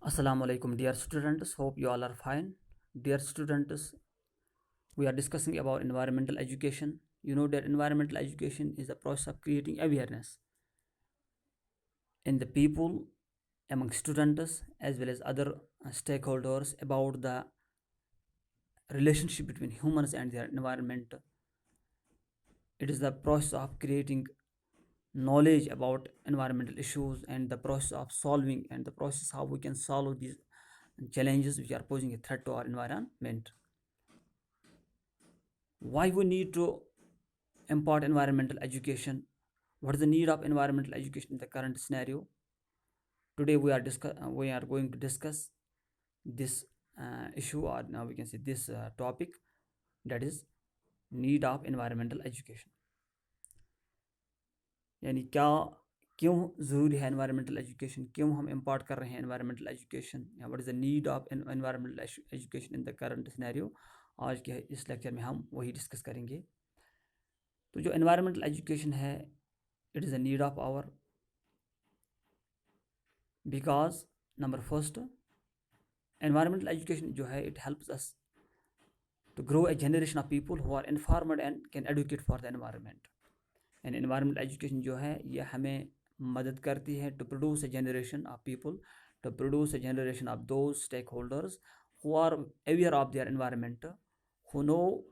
Assalamu alaikum, dear students. Hope you all are fine. Dear students, we are discussing about environmental education. You know that environmental education is the process of creating awareness in the people, among students, as well as other stakeholders about the relationship between humans and their environment. It is the process of creating knowledge about environmental issues and the process of solving and the process how we can solve these challenges which are posing a threat to our environment. Why we need to impart environmental education? What is the need of environmental education in the current scenario? Today we are going to discuss this issue, or now we can say this topic, that is need of environmental education. यानी क्या क्यों ज़रूरी है environmental education, क्यों हम impart कर रहे हैं environmental education, या what is the need of environmental education in the current scenario. आज के इस लेक्चर में हम वही डिस्कस करेंगे. तो जो environmental education है, it is a need of our, because number first, environmental education जो है it helps us to grow a generation of people who are informed and can advocate for the environment. And environmental education जो है ये हमें मदद करती है to produce a generation of people, to produce a generation of those stakeholders who are aware of their environment, who know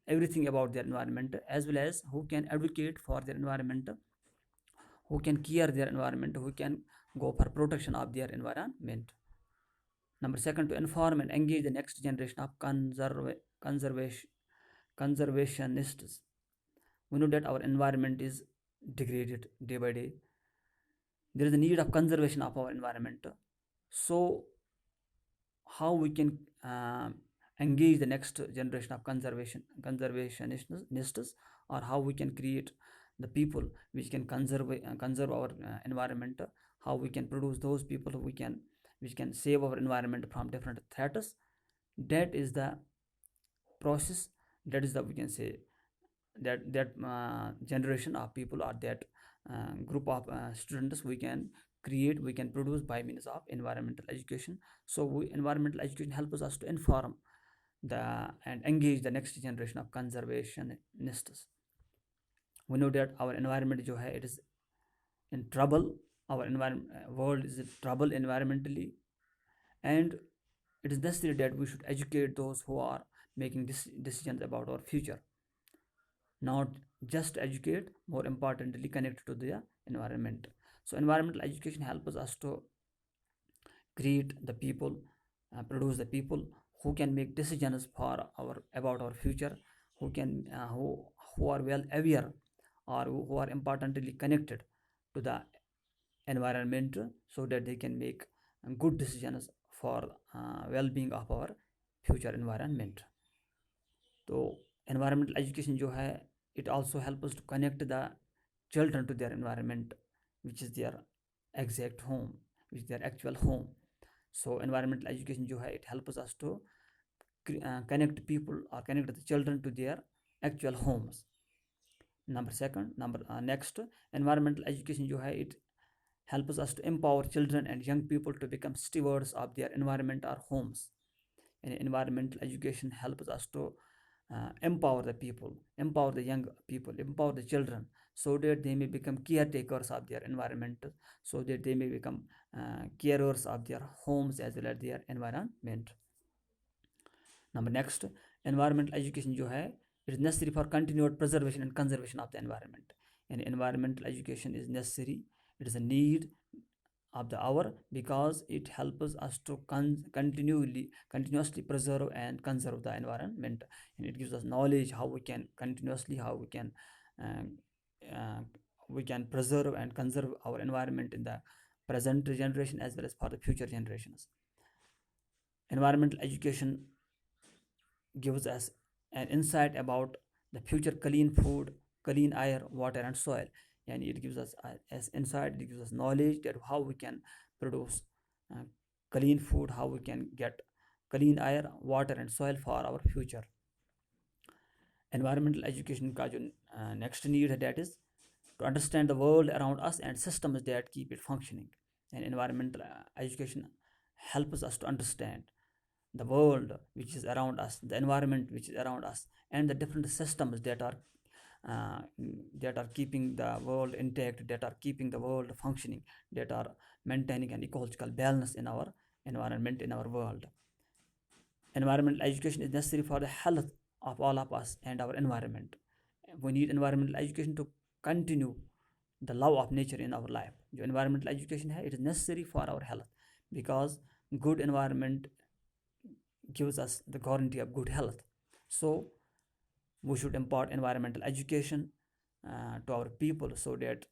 everything about their environment, as well as who can advocate for their environment, who can care their environment, who can go for protection of their environment. Number second, to inform and engage the next generation of conservationists. We know that our environment is degraded day by day. There is a need of conservation of our environment. So, how we can engage the next generation of conservationists, or how we can create the people which can conserve our environment, how we can produce those people which can save our environment from different threats. That is the process, that is the, we can say, that generation of people, or that group of students we can create, we can produce by means of environmental education. So environmental education helps us to inform and engage the next generation of conservationists. We know that our environment जो है, it is in trouble. Our world is in trouble environmentally, and it is necessary that we should educate those who are making decisions about our future. Not just educate, more importantly connect to the environment. So environmental education helps us to create the people, produce the people who can make decisions for about our future, who can who are well aware, or who are importantly connected to the environment, so that they can make good decisions for well-being of our future environment. तो environmental education जो है, it also helps us to connect the children to their environment, which is their exact home, which is their actual home. So environmental education जो है, it helps us to connect people, or connect the children to their actual homes. Next, environmental education जो है, it helps us to empower children and young people to become stewards of their environment or homes. And environmental education helps us to empower the people, empower the young people, empower the children, so that they may become caretakers of their environment, so that they may become carers of their homes as well as their environment. Next, environmental education जो है, it is necessary for continued preservation and conservation of the environment. And environmental education is necessary, it is a need of the hour, because it helps us to continuously preserve and conserve the environment, and it gives us knowledge how we can uh, uh, we can preserve and conserve our environment in the present generation as well as for the future generations. Environmental education gives us an insight about the future clean food, clean air, water, and soil. And it gives us as insight, it gives us knowledge that how we can produce clean food, how we can get clean air, water, and soil for our future. Environmental education का जो next need है, that is to understand the world around us and systems that keep it functioning. And environmental education helps us to understand the world which is around us, the environment which is around us, and the different systems uh, that are keeping the world intact, that are keeping the world functioning, that are maintaining an ecological balance in our environment, in our world. Environmental education is necessary for the health of all of us and our environment. We need environmental education to continue the love of nature in our life. जो environmental education है, it is necessary for our health, because good environment gives us the guarantee of good health. So we should impart environmental education to our people, so that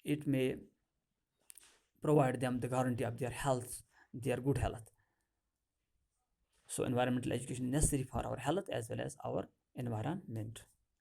it may provide them the guarantee of their health, their good health. So environmental education is necessary for our health as well as our environment.